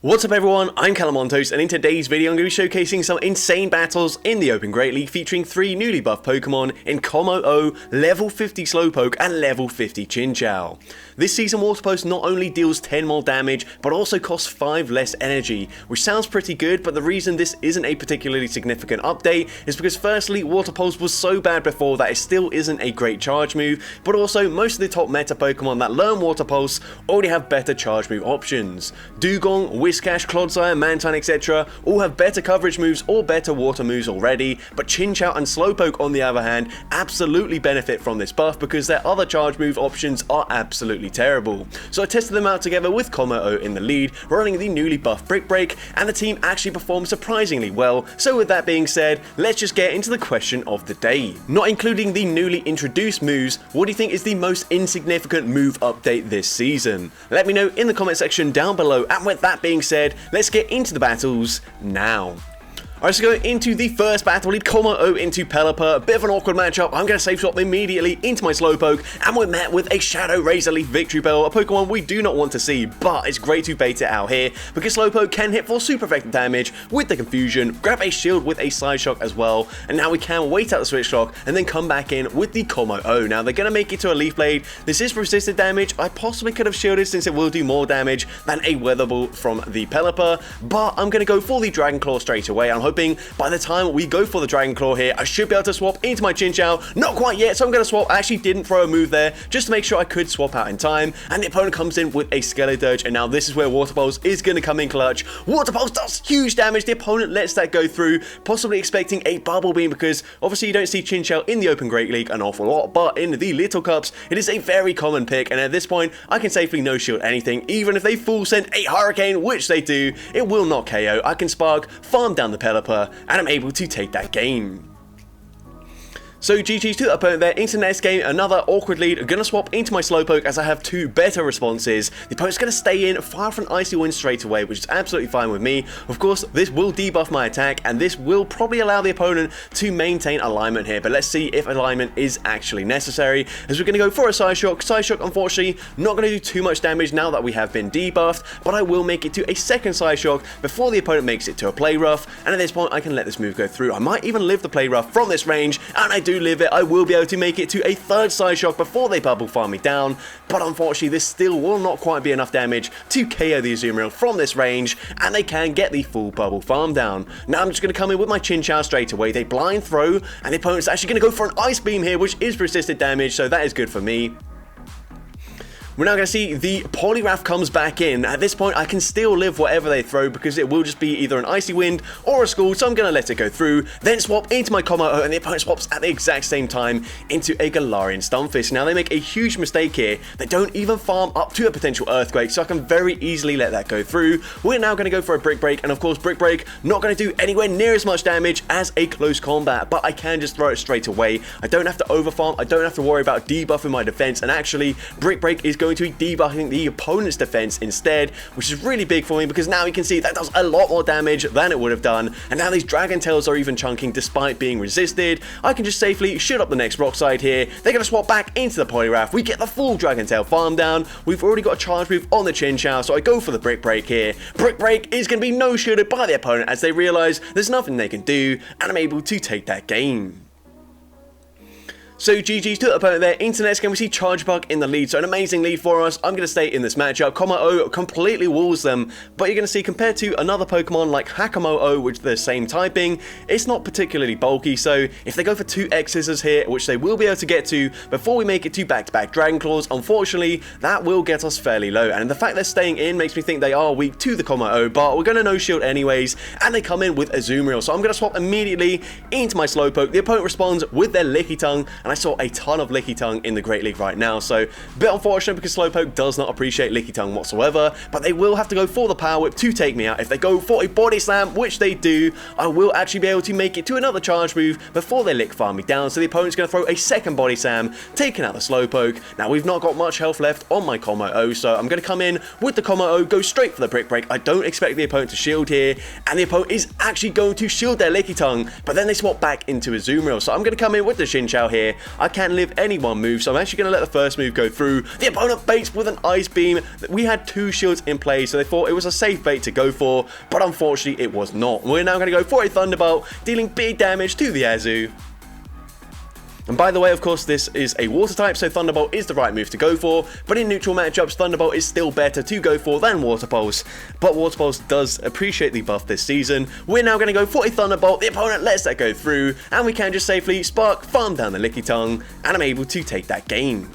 What's up everyone, I'm CallumOnToast, and in today's video I'm going to be showcasing some insane battles in the Open Great League featuring 3 newly buffed Pokemon in CallumO, level 50 Slowpoke and level 50 Chinchou. This season Water Pulse not only deals 10 more damage, but also costs 5 less energy, which sounds pretty good, but the reason this isn't a particularly significant update is because firstly, Water Pulse was so bad before that it still isn't a great charge move, but also most of the top meta Pokemon that learn Water Pulse already have better charge move options. Dugong, Whiscash, Clodsire, Mantine, etc. all have better coverage moves or better water moves already, but Chinchou and Slowpoke on the other hand absolutely benefit from this buff because their other charge move options are absolutely terrible. So I tested them out together with CallumO in the lead, running the newly buffed Brick Break, and the team actually performed surprisingly well. So with that being said, let's just get into the question of the day. Not including the newly introduced moves, what do you think is the most insignificant move update this season? Let me know in the comment section down below, and with that being said, let's get into the battles now. Alright, so going into the first battle, lead CallumO into Pelipper. A bit of an awkward matchup. I'm going to safe swap immediately into my Slowpoke, and we're met with a Shadow Razor Leaf Victory Bell, a Pokemon we do not want to see, but it's great to bait it out here because Slowpoke can hit for super effective damage with the Confusion, grab a shield with a Side Shock as well, and now we can wait out the Switch Shock and then come back in with the CallumO. Now they're going to make it to a Leaf Blade. This is resisted damage. I possibly could have shielded since it will do more damage than a Weather Ball from the Pelipper, but I'm going to go for the Dragon Claw straight away. I'm hoping by the time we go for the Dragon Claw here, I should be able to swap into my Chinchou. Not quite yet, so I'm going to swap. I actually didn't throw a move there, just to make sure I could swap out in time. And the opponent comes in with a Skeledirge, and now this is where Water Pulse is going to come in clutch. Water Pulse does huge damage. The opponent lets that go through, possibly expecting a Bubble Beam, because obviously you don't see Chinchou in the Open Great League an awful lot, but in the Little Cups, it is a very common pick, and at this point, I can safely no-shield anything. Even if they full send a Hurricane, which they do, it will not KO. I can Spark, farm down the Pelipper, and I'm able to take that game. So GG's to the opponent there. Into the next game, another awkward lead. I'm going to swap into my Slowpoke as I have 2 better responses. The opponent's going to stay in, fire for an Icy Wind straight away, which is absolutely fine with me. Of course, this will debuff my attack, and this will probably allow the opponent to maintain alignment here. But let's see if alignment is actually necessary, as we're going to go for a Side Shock. Side Shock, unfortunately, not going to do too much damage now that we have been debuffed, but I will make it to a second Side Shock before the opponent makes it to a Play Rough, and at this point, I can let this move go through. I might even live the Play Rough from this range, and I do live it. I will be able to make it to a third Side Shock before they Bubble Farm me down, but unfortunately this still will not quite be enough damage to KO the Azumarill from this range, and they can get the full Bubble Farm down. Now I'm just going to come in with my Chinchou straight away. They blind throw, and the opponent's actually going to go for an Ice Beam here, which is resisted damage, so that is good for me. We're now going to see the Poliwrath comes back in. At this point, I can still live whatever they throw because it will just be either an Icy Wind or a Scald, so I'm going to let it go through. Then swap into my CallumO, and the opponent swaps at the exact same time into a Galarian Stunfisk. Now, they make a huge mistake here. They don't even farm up to a potential Earthquake, so I can very easily let that go through. We're now going to go for a Brick Break, and of course, Brick Break not going to do anywhere near as much damage as a Close Combat, but I can just throw it straight away. I don't have to overfarm. I don't have to worry about debuffing my defense, and actually, Brick Break is going to be debuffing the opponent's defense instead, which is really big for me because now you can see that does a lot more damage than it would have done, and now these Dragon Tails are even chunking despite being resisted. I can just safely shoot up the next Rock Side here. They're going to swap back into the Poliwrath. We get the full Dragon Tail farm down. We've already got a charge move on the Chinchou, so I go for the Brick Break here. Brick Break is going to be no-shielded by the opponent as they realize there's nothing they can do, and I'm able to take that game. So GG's to the opponent there. Into the next game, we see Charge Bug in the lead. So an amazing lead for us. I'm going to stay in this matchup. CallumO completely walls them. But you're going to see, compared to another Pokemon like Hakamo'o, which they're the same typing, it's not particularly bulky. So if they go for 2 X-Scissors here, which they will be able to get to before we make it to back-to-back Dragon Claws, unfortunately, that will get us fairly low. And the fact they're staying in makes me think they are weak to the CallumO, but we're going to no-shield anyways. And they come in with Azumarill. So I'm going to swap immediately into my Slowpoke. The opponent responds with their Licky Tongue, and I saw a ton of Licky Tongue in the Great League right now, so a bit unfortunate because Slowpoke does not appreciate Licky Tongue whatsoever, but they will have to go for the Power Whip to take me out. If they go for a Body Slam, which they do, I will actually be able to make it to another charge move before they Lick Farm me down, so the opponent's going to throw a second Body Slam, taking out the Slowpoke. Now, we've not got much health left on my CallumO, so I'm going to come in with the CallumO, go straight for the Brick Break. I don't expect the opponent to shield here, and the opponent is actually going to shield their Licky Tongue, but then they swap back into Azumarill, so I'm going to come in with the Chinchou here, I can't live any one move, so I'm actually going to let the first move go through. The opponent baits with an Ice Beam. We had 2 shields in play, so they thought it was a safe bait to go for, but unfortunately it was not. We're now going to go for a Thunderbolt, dealing big damage to the Azu. And by the way, of course, this is a water type, so Thunderbolt is the right move to go for, but in neutral matchups, Thunderbolt is still better to go for than Water Pulse. But Water Pulse does appreciate the buff this season. We're now going to go for a Thunderbolt, the opponent lets that go through, and we can just safely Spark, farm down the Lickitung, and I'm able to take that game.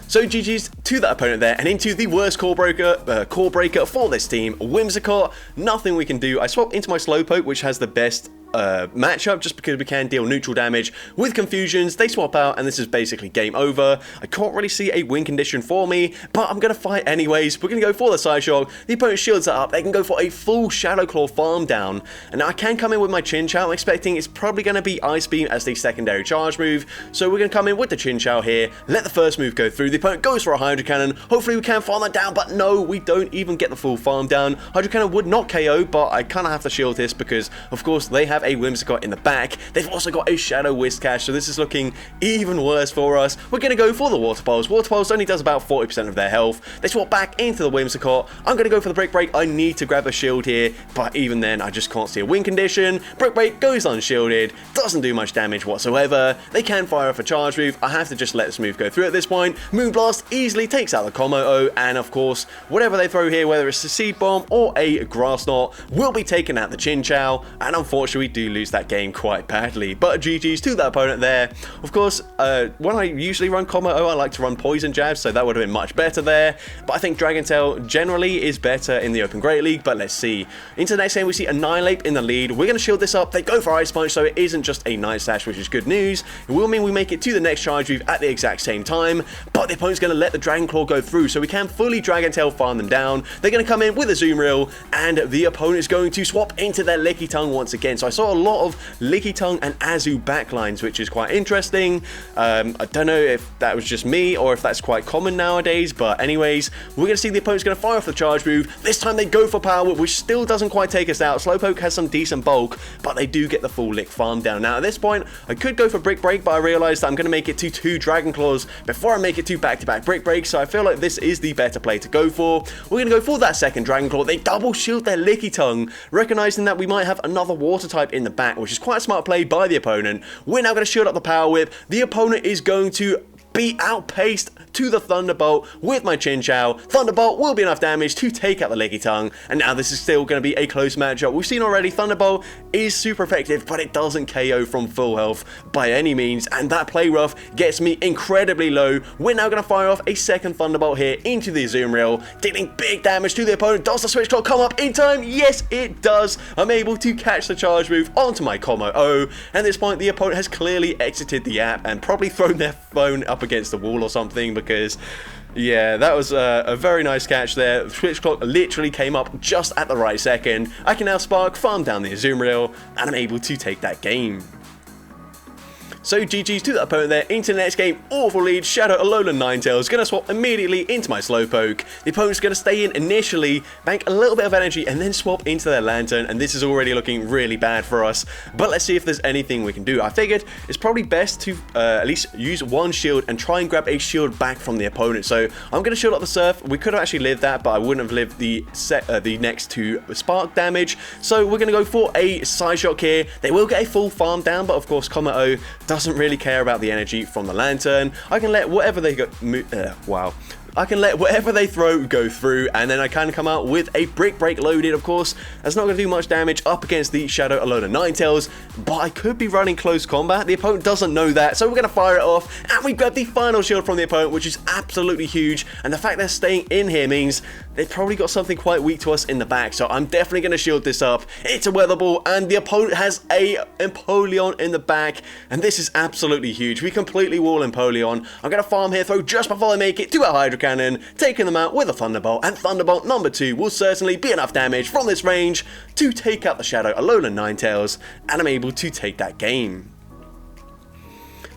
So GG's to that opponent there, and into the worst core breaker for this team, Whimsicott. Nothing we can do. I swap into my Slowpoke, which has the best matchup, just because we can deal neutral damage with confusions. They swap out, and this is basically game over. I can't really see a win condition for me, but I'm gonna fight anyways. We're gonna go for the Side Shock. The opponent shields it up. They can go for a full Shadow Claw farm down, and now I can come in with my Chinchou. I'm expecting it's probably gonna be Ice Beam as the secondary charge move, so we're gonna come in with the Chinchou here, let the first move go through. The opponent goes for a Hydro Cannon. Hopefully we can farm that down, but no, we don't even get the full farm down. Hydro Cannon would not KO, but I kind of have to shield this because of course they have a Whimsicott in the back. They've also got a Shadow Whiscash, so this is looking even worse for us. We're going to go for the Water Pulse. Water Pulse only does about 40% of their health. They swap back into the Whimsicott. I'm going to go for the Brick Break. I need to grab a shield here, but even then I just can't see a win condition. Brick Break goes unshielded, doesn't do much damage whatsoever. They can fire off a charge move. I have to just let this move go through at this point. Moonblast easily takes out the Komodo, and of course whatever they throw here, whether it's a Seed Bomb or a Grass Knot, will be taking out the Chinchou, and unfortunately we do lose that game quite badly. But GG's to that opponent there. Of course, when I usually run Komodo, I like to run Poison Jab, so that would have been much better there, but I think Dragon Tail generally is better in the Open Great League. But let's see. Into the next game we see Annihilate in the lead. We're going to shield this up. They go for Ice Punch, so it isn't just a Night Slash, which is good news. It will mean we make it to the next charge move at the exact same time, but the opponent's going to let the Dragon Claw go through, so we can fully Dragon Tail farm them down. They're going to come in with a Zoom Reel, and the opponent is going to swap into their Lickitung once again. So I saw a lot of Lickitung and Azu backlines, which is quite interesting. I don't know if that was just me or if that's quite common nowadays, but anyways, we're going to see the opponent's going to fire off the charge move. This time they go for Power Whip, which still doesn't quite take us out. Slowpoke has some decent bulk, but they do get the full Lick farm down. Now at this point, I could go for Brick Break, but I realized that I'm going to make it to 2 Dragon Claws before I make it to back-to-back Brick Breaks, so I feel like this is the better play to go for. We're going to go for that second Dragon Claw. They double shield their Lickitung, recognizing that we might have another water type in the back, which is quite a smart play by the opponent. We're now going to shield up the Power Whip. The opponent is going to be outpaced to the Thunderbolt with my Chinchou. Thunderbolt will be enough damage to take out the Lickitung, and now this is still going to be a close matchup. We've seen already Thunderbolt is super effective, but it doesn't KO from full health by any means, and that play rough gets me incredibly low. We're now going to fire off a second Thunderbolt here into the Zoom Reel, dealing big damage to the opponent. Does the Switch Clock come up in time? Yes, it does. I'm able to catch the charge move onto my Komo-O, and at this point the opponent has clearly exited the app and probably thrown their phone up against the wall or something, because yeah, that was a very nice catch there. Switch Clock literally came up just at the right second. I can now Spark, farm down the Zoom Reel, and I'm able to take that game. So GG's to that opponent there. Into the next game, awful lead. Shadow Alolan Ninetales going to swap immediately into my Slowpoke. The opponent's going to stay in initially, bank a little bit of energy, and then swap into their Lantern, and this is already looking really bad for us. But let's see if there's anything we can do. I figured it's probably best to at least use one shield and try and grab a shield back from the opponent. So I'm going to shield up the Surf. We could have actually lived that, but I wouldn't have lived the next 2 Spark damage. So we're going to go for a Side Shock here. They will get a full farm down, but of course Komo-O doesn't really care about the energy from the Lantern. I can let whatever they go I can let whatever they throw go through, and then I can come out with a Brick Break loaded. Of course, that's not going to do much damage up against the Shadow Alolan Ninetales, but I could be running close combat. The opponent doesn't know that, so we're going to fire it off, and we grab the final shield from the opponent, which is absolutely huge, and the fact they're staying in here means they've probably got something quite weak to us in the back, so I'm definitely going to shield this up. It's a Weather Ball, and the opponent has a Empoleon in the back, and this is absolutely huge. We completely wall Empoleon. I'm going to farm here, throw just before they make it to a Hydro Cannon, taking them out with a Thunderbolt, and Thunderbolt number 2 will certainly be enough damage from this range to take out the Shadow Alolan Ninetales, and I'm able to take that game.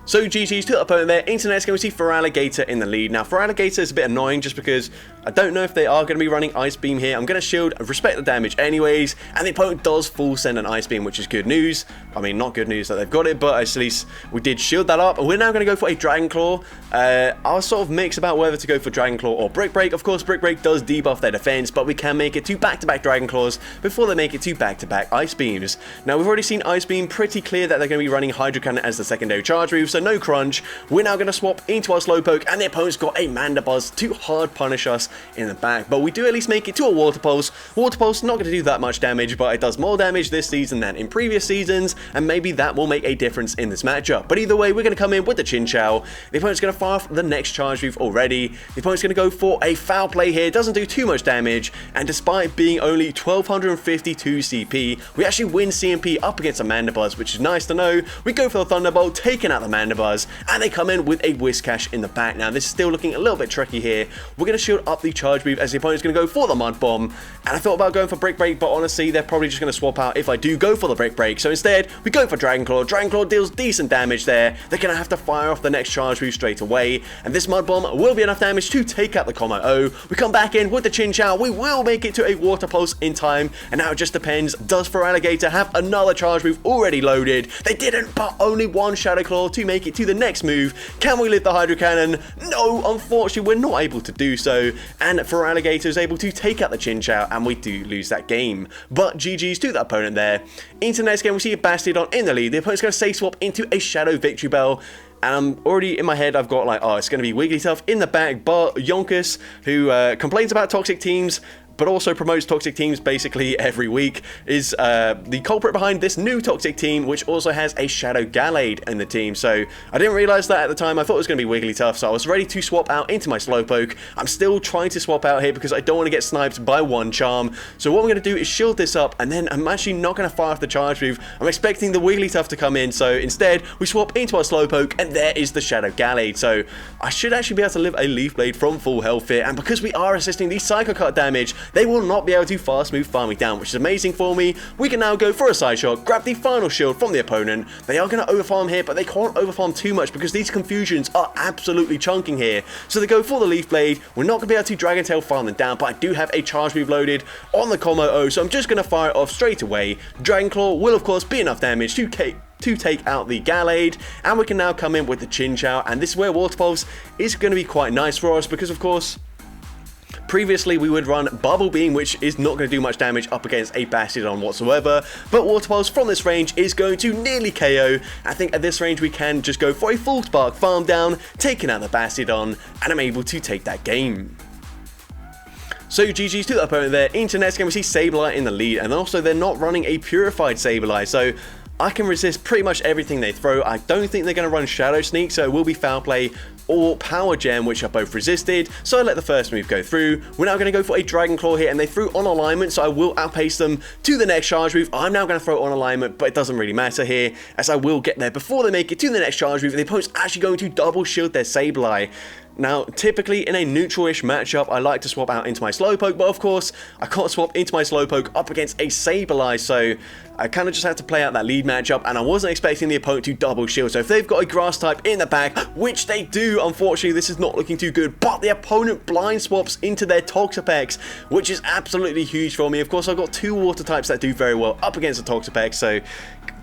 So GG's to the opponent there. Into the next game we see Feraligatr in the lead. Now Feraligatr is a bit annoying just because I don't know if they are going to be running Ice Beam here. I'm going to shield and respect the damage anyways, and the opponent does full send an Ice Beam, which is good news. I mean, not good news that they've got it, but at least we did shield that up. And we're now going to go for a Dragon Claw. I was sort of mixed about whether to go for Dragon Claw or Brick Break. Of course, Brick Break does debuff their defense, but we can make it to back-to-back Dragon Claws before they make it to back-to-back Ice Beams. Now, we've already seen Ice Beam, pretty clear that they're going to be running Hydro Cannon as the secondary charge move, so no crunch. We're now going to swap into our Slowpoke, and the opponent's got a Mandibuzz to hard punish us in the back, but we do at least make it to a Water Pulse. Water Pulse not going to do that much damage, but it does more damage this season than in previous seasons, and maybe that will make a difference in this matchup. But either way, we're going to come in with the Chinchou. The opponent's going to fire off the next charge move already. The opponent's going to go for a Foul Play here, doesn't do too much damage, and despite being only 1252 CP, we actually win CMP up against a Mandibuzz, which is nice to know. We go for the Thunderbolt, taking out the Mandibuzz, and they come in with a Whiscash in the back. Now, this is still looking a little bit tricky here. We're going to shield up the charge move as the opponent's going to go for the Mud Bomb, and I thought about going for Brick Break, but honestly, they're probably just going to swap out if I do go for the Brick Break. So instead, we go for Dragon Claw. Dragon Claw deals decent damage there. They're going to have to fire off the next charge move straight away, and this Mud Bomb will be enough damage to take out the Como-O. We come back in with the Chinchou. We will make it to a Water Pulse in time, and now it just depends. Does Feraligatr have another charge move already loaded? They didn't, but only one Shadow Claw to make it to the next move. Can we live the Hydro Cannon? No, unfortunately, we're not able to do so, and Feraligatr is able to take out the Chinchou, and we do lose that game. But GG's to the opponent there. Into the next game, we see a Bastiodon in the lead. The opponent's going to safe swap into a Shadow Victory Bell. And I'm already in my head, I've got like, oh, it's going to be Wigglytuff in the back, but Yonkus, who complains about toxic teams, but also promotes toxic teams basically every week, is the culprit behind this new toxic team, which also has a Shadow Gallade in the team. So I didn't realize that at the time. I thought it was going to be Wigglytuff, so I was ready to swap out into my Slowpoke. I'm still trying to swap out here because I don't want to get sniped by one charm. So what I'm going to do is shield this up, and then I'm actually not going to fire off the charge move. I'm expecting the Wigglytuff to come in, so instead we swap into our Slowpoke, and there is the Shadow Gallade. So I should actually be able to live a Leaf Blade from full health here, and because we are assisting the Psycho Cut damage, they will not be able to fast move farm me down, which is amazing for me. We can now go for a side shot, grab the final shield from the opponent. They are going to overfarm here, but they can't overfarm too much because these confusions are absolutely chunking here. So they go for the Leaf Blade. We're not going to be able to Dragon Tail farm them down, but I do have a charge move loaded on the Como-O, so I'm just going to fire it off straight away. Dragon Claw will of course be enough damage to take out the Gallade, and we can now come in with the Chinchou, and this is where Water Pulse is going to be quite nice for us because of course previously we would run Bubble Beam, which is not going to do much damage up against a Bastiodon whatsoever, but Water Pulse from this range is going to nearly KO. I think at this range we can just go for a full spark farm down, taking out the Bastiodon, and I'm able to take that game. So GG's to the opponent there. Into next game we see Sableye in the lead, and also they're not running a Purified Sableye, so I can resist pretty much everything they throw. I don't think they're going to run Shadow Sneak, so it will be Foul Play or Power Gem, which are both resisted, so I let the first move go through. We're now going to go for a Dragon Claw here, and they threw on alignment, so I will outpace them to the next charge move. I'm now going to throw on alignment, but it doesn't really matter here, as I will get there before they make it to the next charge move, and the opponent's actually going to double shield their Sableye. Now, typically in a neutral-ish matchup, I like to swap out into my Slowpoke, but of course, I can't swap into my Slowpoke up against a Sableye, so I kind of just had to play out that lead matchup, and I wasn't expecting the opponent to double shield. So if they've got a Grass type in the back, which they do, unfortunately, this is not looking too good, but the opponent blind swaps into their Toxapex, which is absolutely huge for me. Of course, I've got two Water types that do very well up against the Toxapex, so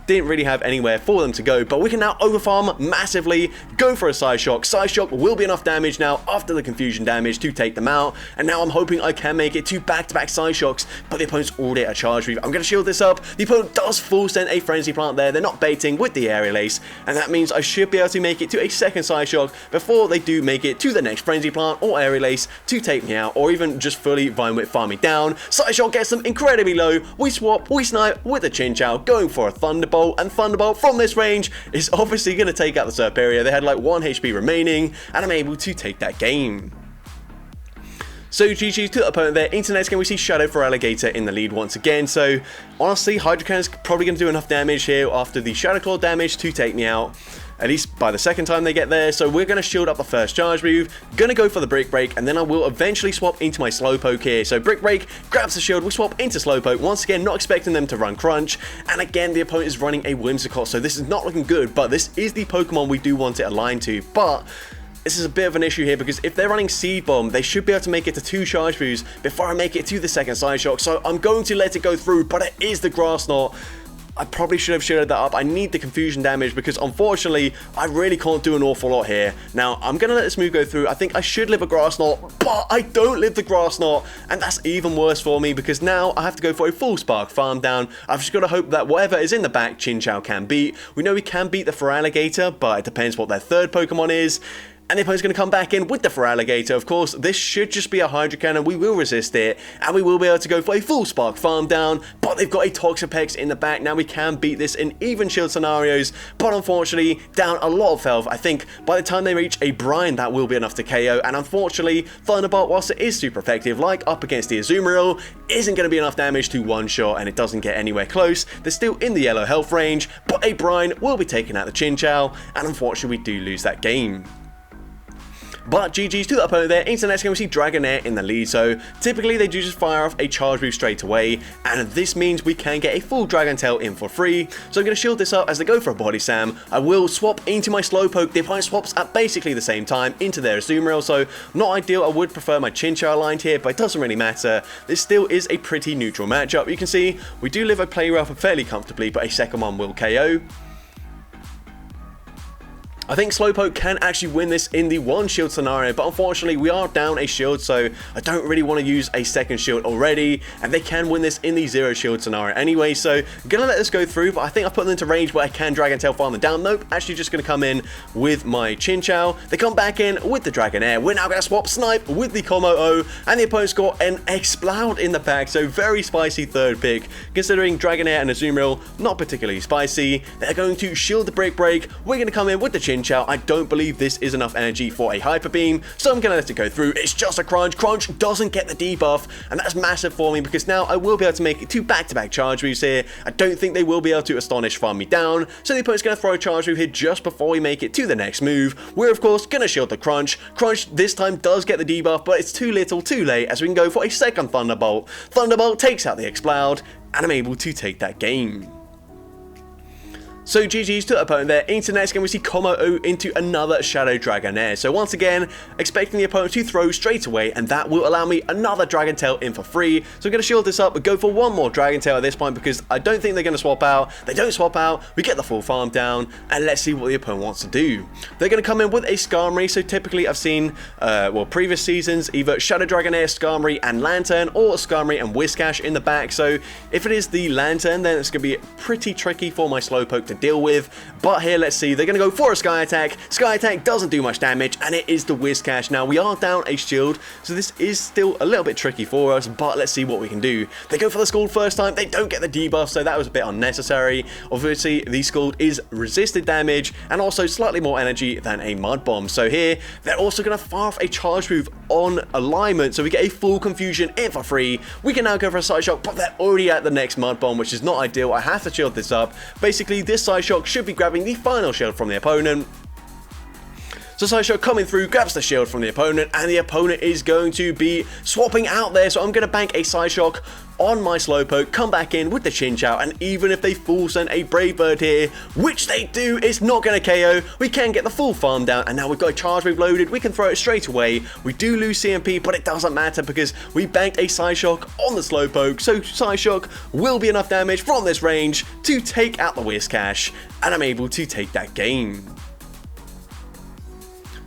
didn't really have anywhere for them to go, but we can now overfarm massively, go for a Side Shock. Side Shock will be enough damage now after the confusion damage to take them out, and now I'm hoping I can make it to back-to-back Side Shocks, but the opponent's already at a charge move. I'm going to shield this up. The opponent does full send a Frenzy Plant there. They're not baiting with the Aerial Ace, and that means I should be able to make it to a second Side Shock before they do make it to the next Frenzy Plant or Aerial Ace to take me out, or even just fully Vine Whip farm me down. Side Shock gets them incredibly low. We swap, we snipe with a Chinchou, going for a Thunderbolt, and Thunderbolt from this range is obviously going to take out the Serperior. They had like 1 HP remaining, and I'm able to take that game. So GG's to the opponent there. Into the next game we see Shadow Feraligatr in the lead once again. So honestly, Hydro Cannon's probably going to do enough damage here after the Shadow Claw damage to take me out, at least by the second time they get there. So we're going to shield up the first charge move, going to go for the Brick Break, and then I will eventually swap into my Slowpoke here. So Brick Break grabs the shield, we swap into Slowpoke, once again not expecting them to run Crunch, and again the opponent is running a Whimsicott, so this is not looking good, but this is the Pokemon we do want it aligned to. But this is a bit of an issue here, because if they're running Seed Bomb, they should be able to make it to 2 charge moves before I make it to the second Side Shock. So I'm going to let it go through, but it is the Grass Knot. I probably should have shielded that up. I need the confusion damage because unfortunately I really can't do an awful lot here. Now I'm gonna let this move go through. I think I should live a Grass Knot, but I don't live the Grass Knot, and that's even worse for me because now I have to go for a full Spark Farm Down. I've just got to hope that whatever is in the back Chinchou can beat. We know we can beat the Feraligatr, but it depends what their third Pokemon is. And the opponent's going to come back in with the Feraligatr. Of course, this should just be a Hydro Cannon. We will resist it, and we will be able to go for a full Spark Farm Down. But they've got a Toxapex in the back. Now we can beat this in even shield scenarios, but unfortunately, down a lot of health. I think by the time they reach a Brine, that will be enough to KO. And unfortunately, Thunderbolt, whilst it is super effective, like up against the Azumarill, isn't going to be enough damage to one-shot, and it doesn't get anywhere close. They're still in the yellow health range, but a Brine will be taking out the Chinchou, and unfortunately, we do lose that game. But GG's to the opponent there. Into the next game, we see Dragonair in the lead. So typically they do just fire off a charge move straight away, and this means we can get a full Dragon Tail in for free. So I'm going to shield this up as they go for a Body Slam. I will swap into my Slowpoke. The opponent swaps at basically the same time into their Azumarill, so not ideal. I would prefer my Chinchou aligned here, but it doesn't really matter. This still is a pretty neutral matchup. You can see we do live a play rough fairly comfortably, but a second one will KO. I think Slowpoke can actually win this in the one shield scenario, but unfortunately we are down a shield, so I don't really want to use a second shield already, and they can win this in the 0 shield scenario anyway, so I'm going to let this go through, but I think I've put them into range where I can Dragon Tail farm them down. Nope, actually just going to come in with my Chinchou. They come back in with the Dragonair. We're now going to swap Snipe with the CallumOnToast, and the opponent's got an Exploud in the back, so very spicy third pick, considering Dragonair and Azumarill not particularly spicy. They're going to shield the Brick Break. We're going to come in with the Chinchou. I don't believe this is enough energy for a Hyper Beam, so I'm going to let it go through. It's just a Crunch. Crunch doesn't get the debuff, and that's massive for me because now I will be able to make 2 back-to-back charge moves here. I don't think they will be able to Astonish farm me down, so the opponent's going to throw a charge move here just before we make it to the next move. We're, of course, going to shield the Crunch. Crunch this time does get the debuff, but it's too little, too late, as we can go for a second Thunderbolt. Thunderbolt takes out the Exploud, and I'm able to take that game. So GG's to the opponent there. Into the next game, we see CallumOnToast into another Shadow Dragonair. So once again, expecting the opponent to throw straight away, and that will allow me another Dragon Tail in for free. So I'm going to shield this up, but go for one more Dragon Tail at this point because I don't think they're going to swap out. They don't swap out. We get the full farm down, and let's see what the opponent wants to do. They're going to come in with a Skarmory. So typically I've seen, previous seasons, either Shadow Dragonair, Skarmory, and Lantern, or Skarmory and Whiscash in the back. So if it is the Lantern, then it's going to be pretty tricky for my Slowpoke to deal with, but here let's see, they're going to go for a Sky Attack. Sky Attack doesn't do much damage, and it is the Whiscash. Now we are down a shield, so this is still a little bit tricky for us, but let's see what we can do. They go for the Scald first time, they don't get the debuff, so that was a bit unnecessary. Obviously the Scald is resisted damage and also slightly more energy than a Mud Bomb, so here they're also going to fire off a charge move on alignment, so we get a full Confusion in for free. We can now go for a Side Shock, but they're already at the next Mud Bomb, which is not ideal. I have to shield this up. Basically this Side Shock should be grabbing the final shield from the opponent. So Chinchou coming through, grabs the shield from the opponent, and the opponent is going to be swapping out there. So I'm going to bank a Psyshock on my Slowpoke, come back in with the Chinchou, and even if they full send a Brave Bird here, which they do, it's not going to KO. We can get the full farm down, and now we've got a charge move loaded. We can throw it straight away. We do lose CMP, but it doesn't matter because we banked a Psyshock on the Slowpoke. So Psyshock will be enough damage from this range to take out the Whiscash, and I'm able to take that game.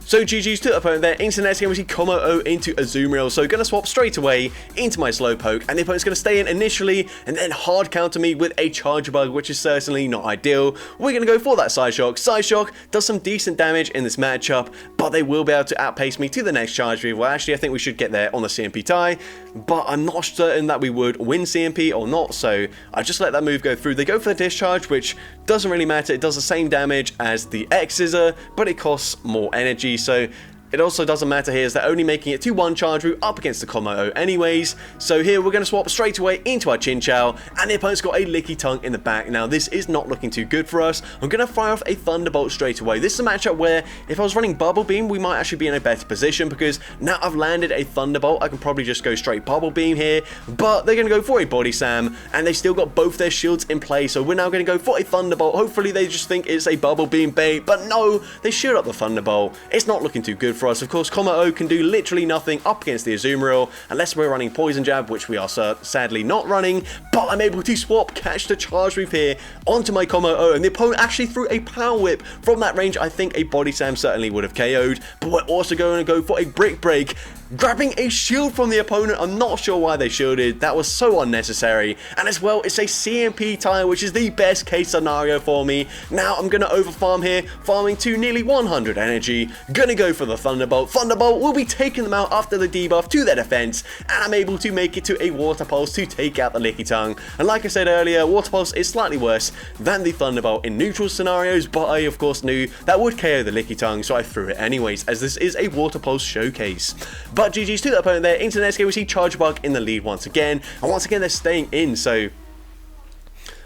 So GG's to the opponent there. Into the next game, we see CallumOnToast into Azumarill. So going to swap straight away into my Slowpoke, and the opponent's going to stay in initially and then hard counter me with a Charge Bug, which is certainly not ideal. We're going to go for that Psyshock. Psyshock does some decent damage in this matchup, but they will be able to outpace me to the next charge move. Well, actually, I think we should get there on the CMP tie, but I'm not certain that we would win CMP or not, so I just let that move go through. They go for the Discharge, which doesn't really matter. It does the same damage as the X-Scissor, but it costs more energy. So It also doesn't matter here as they're only making it to one charge move up against the CallumOnToast anyways. So here we're going to swap straight away into our Chinchou, and the opponent's got a Licky Tongue in the back. Now this is not looking too good for us. I'm going to fire off a Thunderbolt straight away. This is a matchup where if I was running Bubble Beam, we might actually be in a better position because now I've landed a Thunderbolt. I can probably just go straight Bubble Beam here, but they're going to go for a Body Slam, and they still got both their shields in play. So we're now going to go for a Thunderbolt. Hopefully they just think it's a Bubble Beam bait, but no, they shield up the Thunderbolt. It's not looking too good for us. Of course, CallumOnToast can do literally nothing up against the Azumarill unless we're running Poison Jab, which we are sadly not running, but I'm able to swap, catch the charge move here onto my CallumOnToast, and the opponent actually threw a Power Whip. From that range, I think a Body Slam certainly would have KO'd, but we're also going to go for a Brick Break, grabbing a shield from the opponent. I'm not sure why they shielded. That was so unnecessary. And as well, it's a CMP tire, which is the best case scenario for me. Now I'm going to overfarm here, farming to nearly 100 energy. Gonna go for the Thunderbolt. Thunderbolt will be taking them out after the debuff to their defense, and I'm able to make it to a Water Pulse to take out the Licky Tongue. And like I said earlier, Water Pulse is slightly worse than the Thunderbolt in neutral scenarios, but I of course knew that would KO the Licky Tongue, so I threw it anyways, as this is a Water Pulse showcase. But GG's to the opponent there. Into the next game, we see Charge Bug in the lead once again, and once again they're staying in, so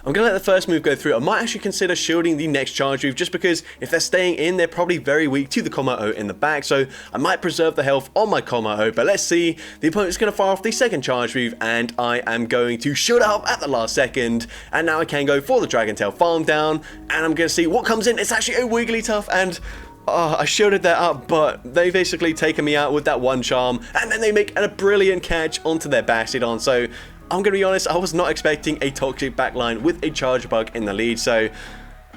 I'm going to let the first move go through. I might actually consider shielding the next charge move, just because if they're staying in, they're probably very weak to the CallumOnToast in the back, so I might preserve the health on my CallumOnToast. But let's see. The opponent's going to fire off the second charge move, and I am going to shield up at the last second, and now I can go for the Dragon Tail farm down, and I'm going to see what comes in. It's actually a Wigglytuff, and I shielded that up, but they basically taken me out with that one charm, and then they make a brilliant catch onto their Bastiodon. So I'm going to be honest, I was not expecting a toxic backline with a Charge Bug in the lead. So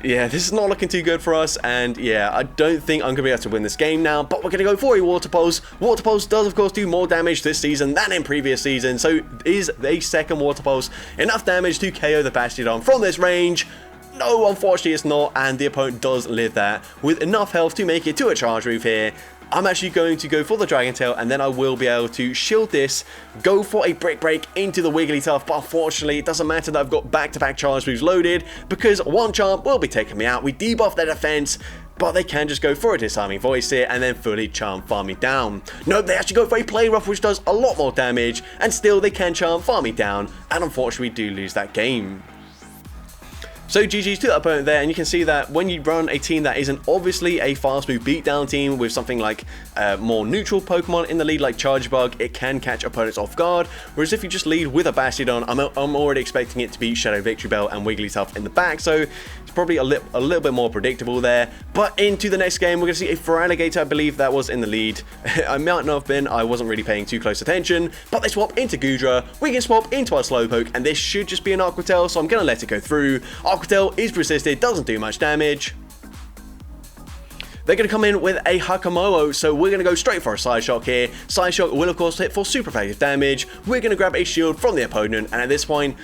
yeah, this is not looking too good for us, and yeah, I don't think I'm going to be able to win this game now, but we're going to go for a Water Pulse. Water Pulse does, of course, do more damage this season than in previous seasons, so is a second Water Pulse enough damage to KO the Bastiodon from this range? No, unfortunately it's not, and the opponent does live that with enough health to make it to a charge move here. I'm actually going to go for the Dragon Tail, and then I will be able to shield this, go for a Brick Break into the Wigglytuff, but unfortunately it doesn't matter that I've got back-to-back charge moves loaded, because one charm will be taking me out. We debuff their defense, but they can just go for a Disarming Voice here and then fully charm farm me down. No, they actually go for a Play Rough, which does a lot more damage, and still they can charm farm me down, and unfortunately we do lose that game. So GG's to that opponent there, and you can see that when you run a team that isn't obviously a fast move beatdown team with something like more neutral Pokemon in the lead like Charge Bug, it can catch opponents off guard, whereas if you just lead with a Bastiodon, I'm already expecting it to be Shadow Victory Bell and Wigglytuff in the back, so it's probably a little bit more predictable there. But into the next game, we're going to see a Feraligatr. I believe that was in the lead. I might not have been, I wasn't really paying too close attention, but they swap into Goodra, we can swap into our Slowpoke, and this should just be an Aqua Tail, so I'm going to let it go through. Aqua Tail is resisted, doesn't do much damage. They're going to come in with a Hakamoa, so we're going to go straight for a Side Shock here. Side Shock will of course hit for super effective damage. We're going to grab a shield from the opponent, and at this point,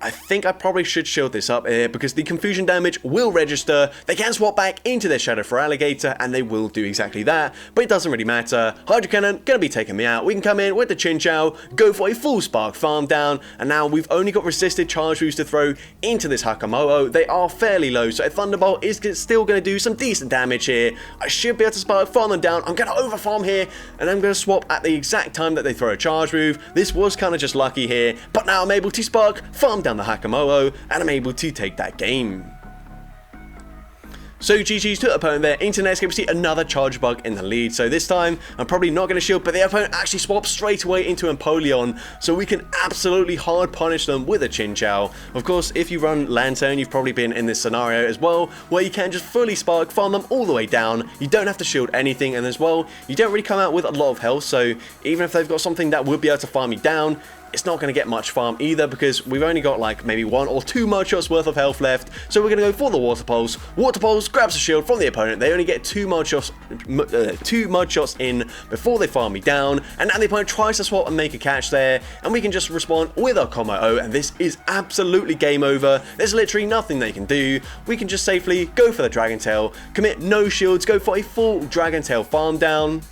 I think I probably should shield this up here because the confusion damage will register. They can swap back into their Shadow Feraligatr, and they will do exactly that, but it doesn't really matter. Hydro Cannon gonna be taking me out. We can come in with the Chinchou, go for a full Spark farm down, and now we've only got resisted charge moves to throw into this Hakamoa. They are fairly low, so a Thunderbolt is still going to do some decent damage here. I should be able to Spark farm them down. I'm going to overfarm here, and I'm going to swap at the exact time that they throw a charge move. This was kind of just lucky here, but now I'm able to Spark farm down the Hakamoa, and I'm able to take that game. So GG's to the opponent there. Into the next game, we see another Charge Bug in the lead. So this time, I'm probably not going to shield, but the opponent actually swaps straight away into Empoleon, so we can absolutely hard punish them with a Chinchou. Of course, if you run Lantern, you've probably been in this scenario as well, where you can just fully Spark, farm them all the way down. You don't have to shield anything, and as well, you don't really come out with a lot of health, so even if they've got something that would be able to farm you down, it's not going to get much farm either, because we've only got like maybe 1 or 2 Mudshots worth of health left. So we're going to go for the Water Pulse. Water Pulse grabs a shield from the opponent. They only get 2 Mudshots in before they farm me down, and now the opponent tries to swap and make a catch there, and we can just respond with our CallumOnToast, and this is absolutely game over. There's literally nothing they can do. We can just safely go for the Dragon Tail, commit no shields, go for a full Dragon Tail farm down.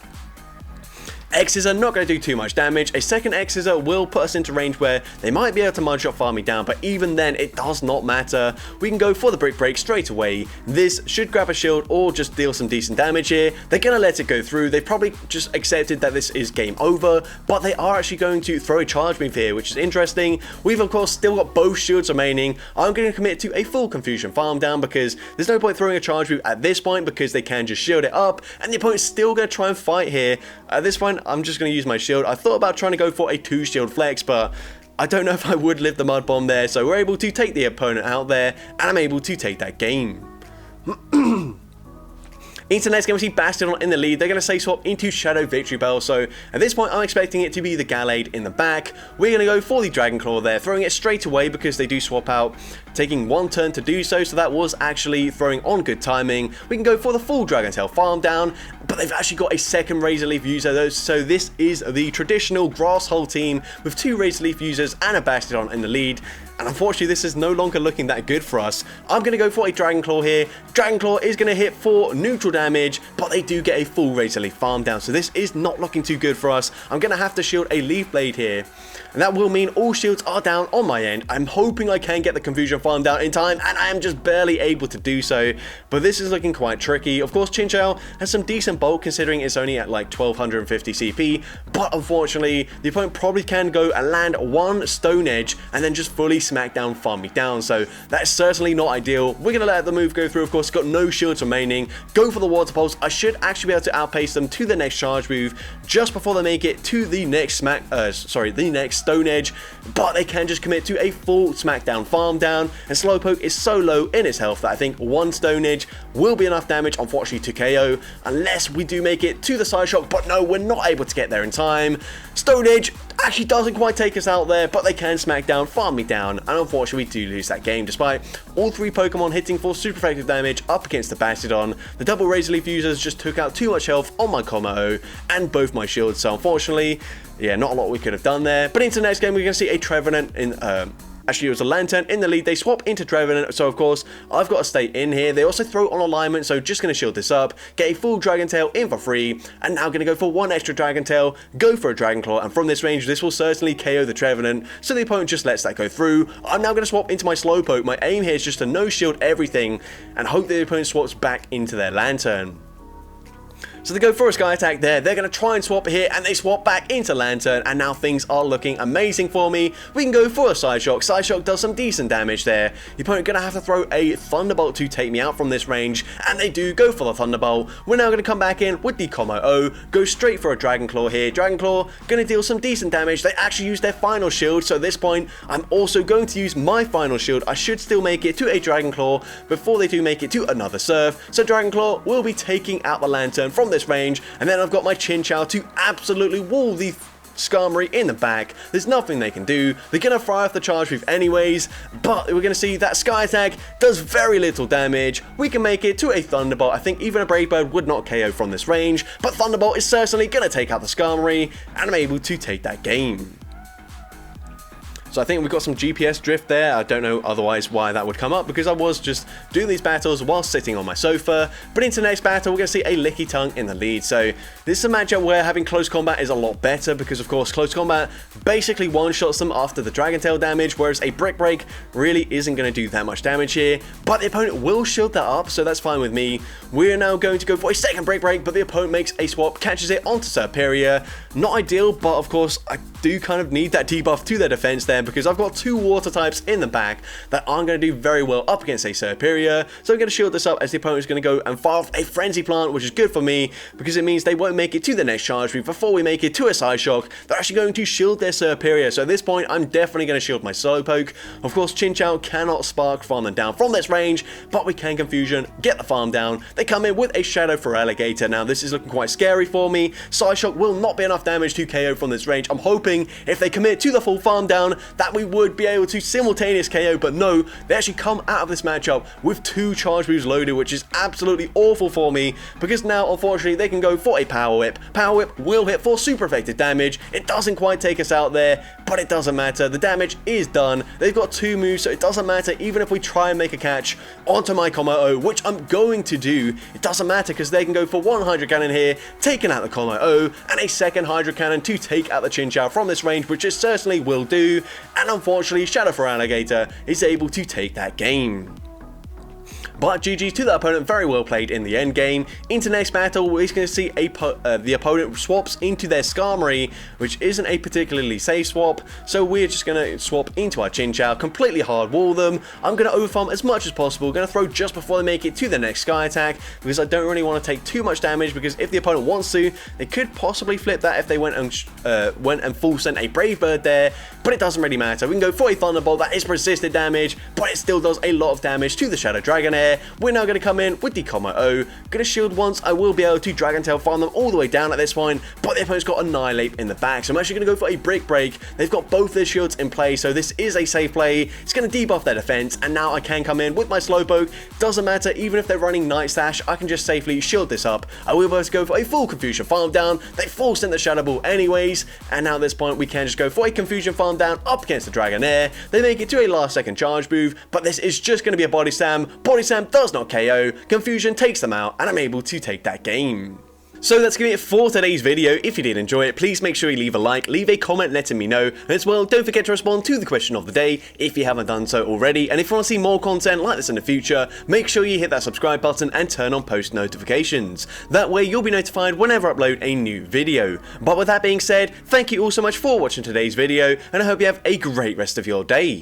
X's are not going to do too much damage. A second X-Scissor will put us into range where they might be able to mud shot farm me down, but even then it does not matter. We can go for the Brick Break straight away. This should grab a shield or just deal some decent damage here. They're going to let it go through. They've probably just accepted that this is game over, but they are actually going to throw a charge move here, which is interesting. We've of course still got both shields remaining. I'm going to commit to a full confusion farm down because there's no point throwing a charge move at this point because they can just shield it up and the opponent's still going to try and fight here. At this point, I'm just going to use my shield. I thought about trying to go for a 2 shield flex, but I don't know if I would live the mud bomb there, so we're able to take the opponent out there, and I'm able to take that game. Into next game, we see Bastion in the lead. They're going to say swap into Shadow Victory Bell. So at this point, I'm expecting it to be the Gallade in the back. We're going to go for the Dragon Claw there, throwing it straight away because they do swap out, taking 1 turn to do so. So that was actually throwing on good timing. We can go for the full Dragon Tail farm down, but they've actually got a second Razor Leaf user though. So this is the traditional Grass Hole team with 2 Razor Leaf users and a Bastion in the lead. And unfortunately, this is no longer looking that good for us. I'm going to go for a Dragon Claw here. Dragon Claw is going to hit for neutral damage, but they do get a full Razor Leaf farm down. So this is not looking too good for us. I'm going to have to shield a Leaf Blade here. And that will mean all shields are down on my end. I'm hoping I can get the Confusion farm down in time, and I am just barely able to do so. But this is looking quite tricky. Of course, Chinchou has some decent bulk considering it's only at like 1250 CP. But unfortunately, the opponent probably can go and land 1 Stone Edge and then just fully smack down, farm me down. So that's certainly not ideal. We're going to let the move go through. Of course, got no shields remaining. Go for the Water Pulse. I should actually be able to outpace them to the next charge move just before they make it to the next the next Stone Edge, but they can just commit to a full smackdown farm down, and Slowpoke is so low in his health that I think 1 Stone Edge will be enough damage, unfortunately, to KO, unless we do make it to the side shock, but no, we're not able to get there in time. Stone Edge actually doesn't quite take us out there, but they can smack down, farm me down, and unfortunately we do lose that game despite all 3 Pokemon hitting for super effective damage up against the Bastiodon. The double Razor Leaf users just took out too much health on my Commo and both my shields, so unfortunately, yeah, not a lot we could have done there. But into the next game, we're going to see a Trevenant in actually, it was a Lantern in the lead. They swap into Trevenant, so of course, I've got to stay in here. They also throw on alignment, so just going to shield this up, get a full Dragon Tail in for free, and now going to go for 1 extra Dragon Tail, go for a Dragon Claw, and from this range, this will certainly KO the Trevenant, so the opponent just lets that go through. I'm now going to swap into my Slowpoke. My aim here is just to no-shield everything, and hope the opponent swaps back into their Lantern. So they go for a Sky Attack there. They're going to try and swap here, and they swap back into Lantern, and now things are looking amazing for me. We can go for a Side Shock. Side Shock does some decent damage there. The opponent going to have to throw a Thunderbolt to take me out from this range, and they do go for the Thunderbolt. We're now going to come back in with the Commo O, go straight for a Dragon Claw here. Dragon Claw going to deal some decent damage. They actually use their final shield, so at this point, I'm also going to use my final shield. I should still make it to a Dragon Claw before they do make it to another Surf. So Dragon Claw will be taking out the Lantern from this range, and then I've got my Chinchou to absolutely wall the Skarmory in the back. There's nothing they can do. They're going to fry off the charge move anyways, but we're going to see that Sky Attack does very little damage. We can make it to a Thunderbolt. I think even a Brave Bird would not KO from this range, but Thunderbolt is certainly going to take out the Skarmory, and I'm able to take that game. So I think we've got some GPS drift there. I don't know otherwise why that would come up, because I was just doing these battles while sitting on my sofa. But into the next battle, we're going to see a Licky Tongue in the lead. So this is a matchup where having close combat is a lot better, because of course close combat basically one-shots them after the Dragon Tail damage, whereas a Brick Break really isn't going to do that much damage here. But the opponent will shield that up, so that's fine with me. We're now going to go for a second Brick Break, but the opponent makes a swap, catches it onto Serperior. Not ideal, but of course I do kind of need that debuff to their defense there, because I've got 2 water types in the back that aren't going to do very well up against a Serperior. So I'm going to shield this up as the opponent is going to go and fire off a Frenzy Plant, which is good for me because it means they won't make it to the next charge move before we make it to a Side Shock. They're actually going to shield their Serperior. So at this point, I'm definitely going to shield my Slowpoke. Of course, Chinchou cannot Spark farm them down from this range, but we can Confusion, get the farm down. They come in with a Shadow for Alligator. Now, this is looking quite scary for me. Side Shock will not be enough damage to KO from this range. I'm hoping hoping if they commit to the full farm down that we would be able to simultaneous KO, but no, they actually come out of this matchup with 2 charge moves loaded, which is absolutely awful for me, because now unfortunately they can go for a Power Whip. Power Whip will hit for super effective damage. It doesn't quite take us out there, but it doesn't matter. The damage is done. They've got 2 moves, so it doesn't matter even if we try and make a catch onto my Commo-O, which I'm going to do. It doesn't matter because they can go for 1 Hydro Cannon here, taking out the Commo-O, and a second Hydro Cannon to take out the Chinchou from this range, which it certainly will do, and unfortunately Shadow for Alligator is able to take that game. But GG's to the opponent, very well played in the end game. Into next battle, we're going to see the opponent swaps into their Skarmory, which isn't a particularly safe swap, so we're just going to swap into our Chinchou, completely hard wall them. I'm going to overfarm as much as possible, going to throw just before they make it to the next Sky Attack, because I don't really want to take too much damage, because if the opponent wants to, they could possibly flip that if they went and full sent a Brave Bird there, but it doesn't really matter. We can go for a Thunderbolt, that is persistent damage, but it still does a lot of damage to the Shadow Dragonair. We're now going to come in with the Commo-O, going to shield once. I will be able to Dragon Tail farm them all the way down at this point, but the opponent's got Annihilate in the back, so I'm actually going to go for a Brick Break. They've got both their shields in play, so this is a safe play. It's going to debuff their defense, and now I can come in with my Slowpoke. Doesn't matter, even if they're running Night Slash, I can just safely shield this up. I will be able to go for a full Confusion farm down. They full sent the Shadow Ball anyways, and now at this point we can just go for a Confusion farm down up against the Dragonair. They make it to a last second charge move, but this is just going to be a Body Slam. Body Slam does not KO, Confusion takes them out, and I'm able to take that game. So that's going to be it for today's video. If you did enjoy it, please make sure you leave a like, leave a comment letting me know, and as well, don't forget to respond to the question of the day if you haven't done so already, and if you want to see more content like this in the future, make sure you hit that subscribe button and turn on post notifications. That way you'll be notified whenever I upload a new video. But with that being said, thank you all so much for watching today's video, and I hope you have a great rest of your day.